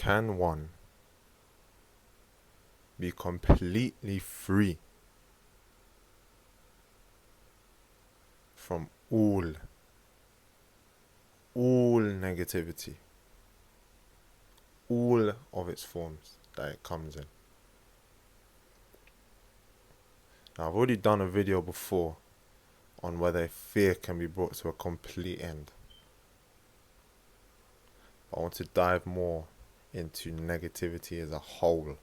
can one be completely free from all negativity, all of its forms that it comes in? Now, I've already done a video before on whether fear can be brought to a complete end. I want to dive more into negativity as a whole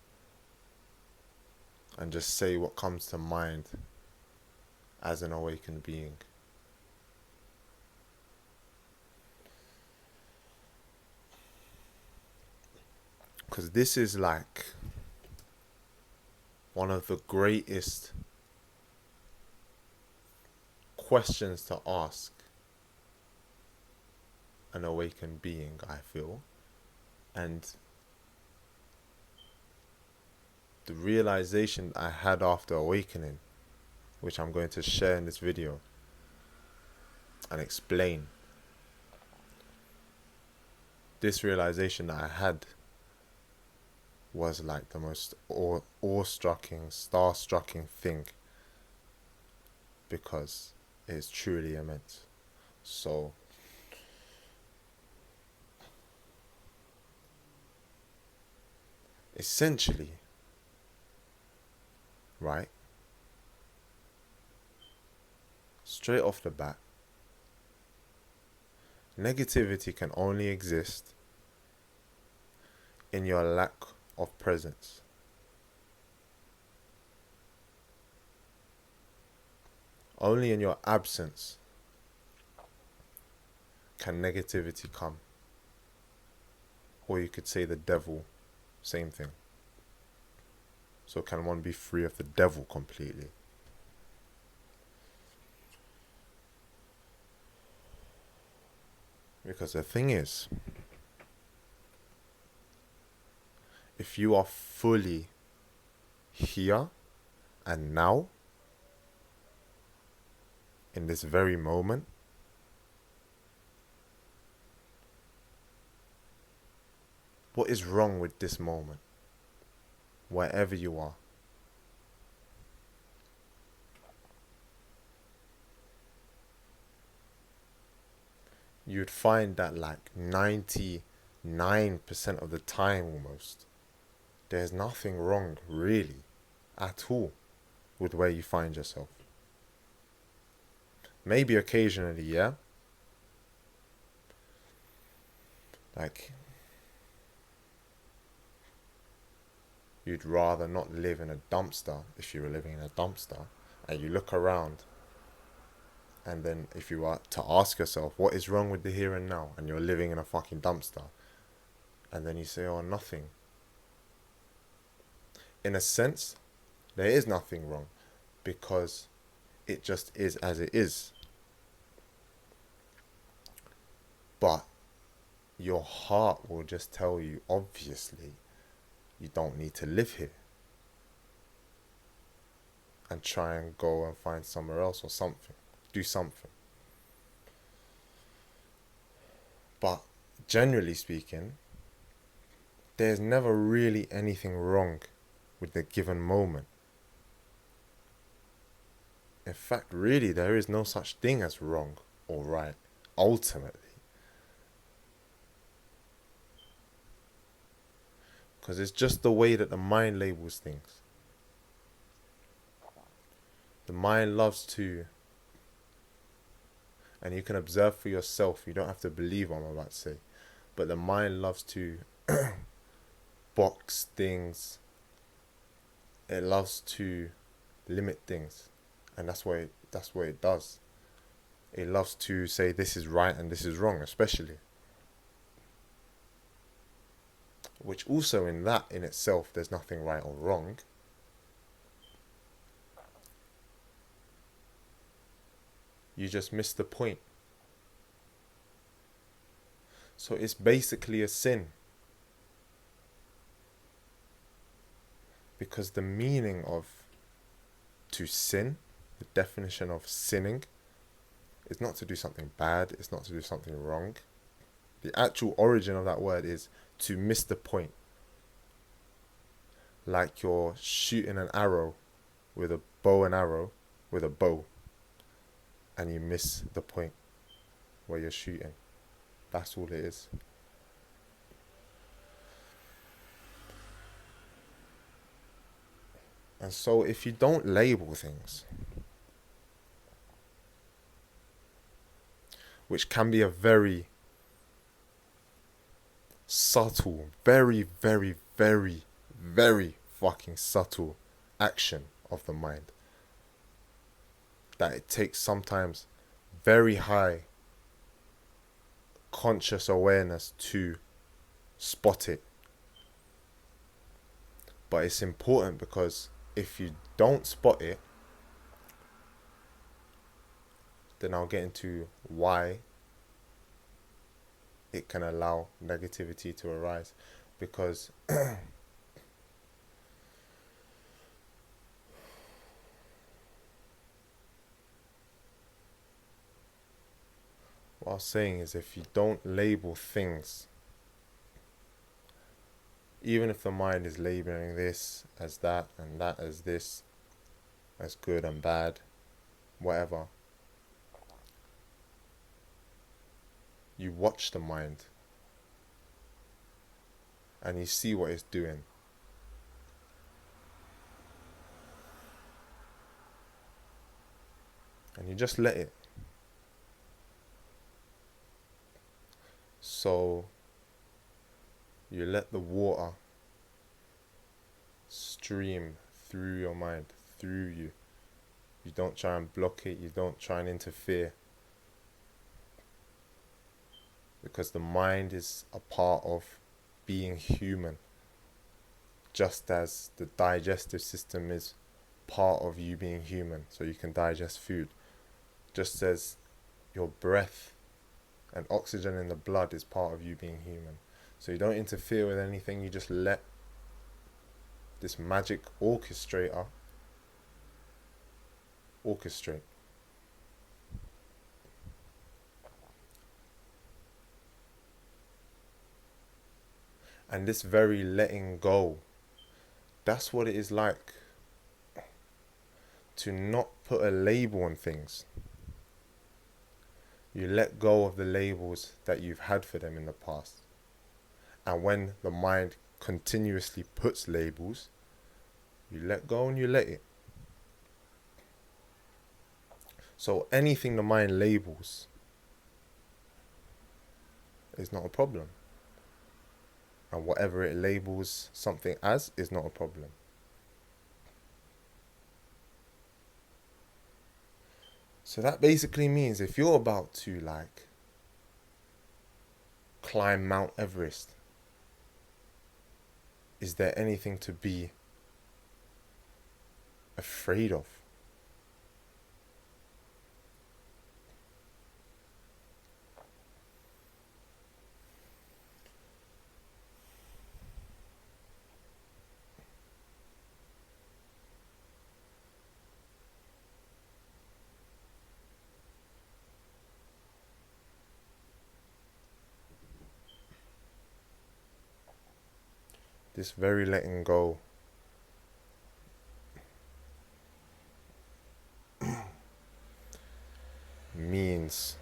and just say what comes to mind as an awakened being. Because this is like one of the greatest questions to ask an awakened being, I feel. And the realization I had after awakening, which I'm going to share in this video and explain, this realization that I had was like the most awe-striking, star-striking thing, because it's truly immense. So essentially, right, straight off the bat, negativity can only exist in your lack of presence. Only in your absence can negativity come. Or you could say the devil, same thing. So can one be free of the devil completely? Because the thing is, if you are fully here and now, in this very moment, what is wrong with this moment, wherever you are? You'd find that like 99% of the time almost, there's nothing wrong really at all with where you find yourself. Maybe occasionally, yeah? Like, you'd rather not live in a dumpster if you were living in a dumpster, and you look around, and then if you are to ask yourself, what is wrong with the here and now, and you're living in a fucking dumpster, and then you say, oh, nothing. In a sense, there is nothing wrong, because it just is as it is. But your heart will just tell you, obviously, you don't need to live here, and try and go and find somewhere else or something. Do something. But generally speaking, there's never really anything wrong with the given moment. In fact, really, there is no such thing as wrong or right, ultimately. Because it's just the way that the mind labels things. The mind loves to, and you can observe for yourself, you don't have to believe what I'm about to say, but the mind loves to box things. It loves to limit things, and that's what it does. It loves to say this is right and this is wrong, especially. Which also in that in itself, there's nothing right or wrong. You just miss the point. So it's basically a sin. Because the meaning of to sin, the definition of sinning, is not to do something bad, it's not to do something wrong. The actual origin of that word is to miss the point. Like you're shooting an arrow with a bow and arrow with a bow, and you miss the point where you're shooting. That's all it is. And so if you don't label things, which can be a very subtle, very, very, very, very fucking subtle action of the mind, that it takes sometimes very high conscious awareness to spot it. But it's important, because if you don't spot it, then I'll get into why it can allow negativity to arise. Because what I was saying is, if you don't label things, even if the mind is labeling this as that and that as this, as good and bad, whatever, you watch the mind and you see what it's doing. And you just let it. So you let the water stream through your mind, through you. You don't try and block it, you don't try and interfere. Because the mind is a part of being human. Just as the digestive system is part of you being human, so you can digest food. Just as your breath and oxygen in the blood is part of you being human. So you don't interfere with anything, you just let this magic orchestrator orchestrate. And this very letting go, that's what it is like to not put a label on things. You let go of the labels that you've had for them in the past. And when the mind continuously puts labels, you let go and you let it. So anything the mind labels is not a problem. And whatever it labels something as is not a problem. So that basically means if you're about to climb Mount Everest, is there anything to be afraid of? This very letting go means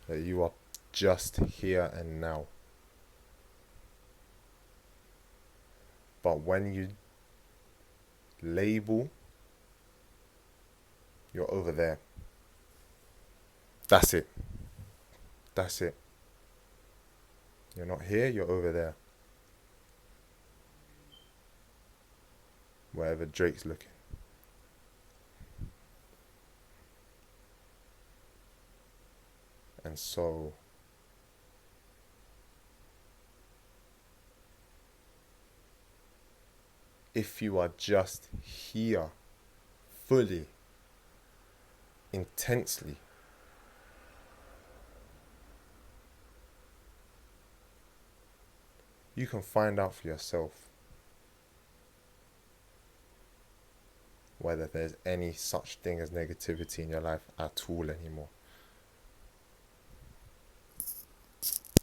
that you are just here and now. But when you label, you're over there. That's it. That's it. You're not here, you're over there. Wherever Drake's looking. And so if you are just here fully, intensely, you can find out for yourself whether there's any such thing as negativity in your life at all anymore.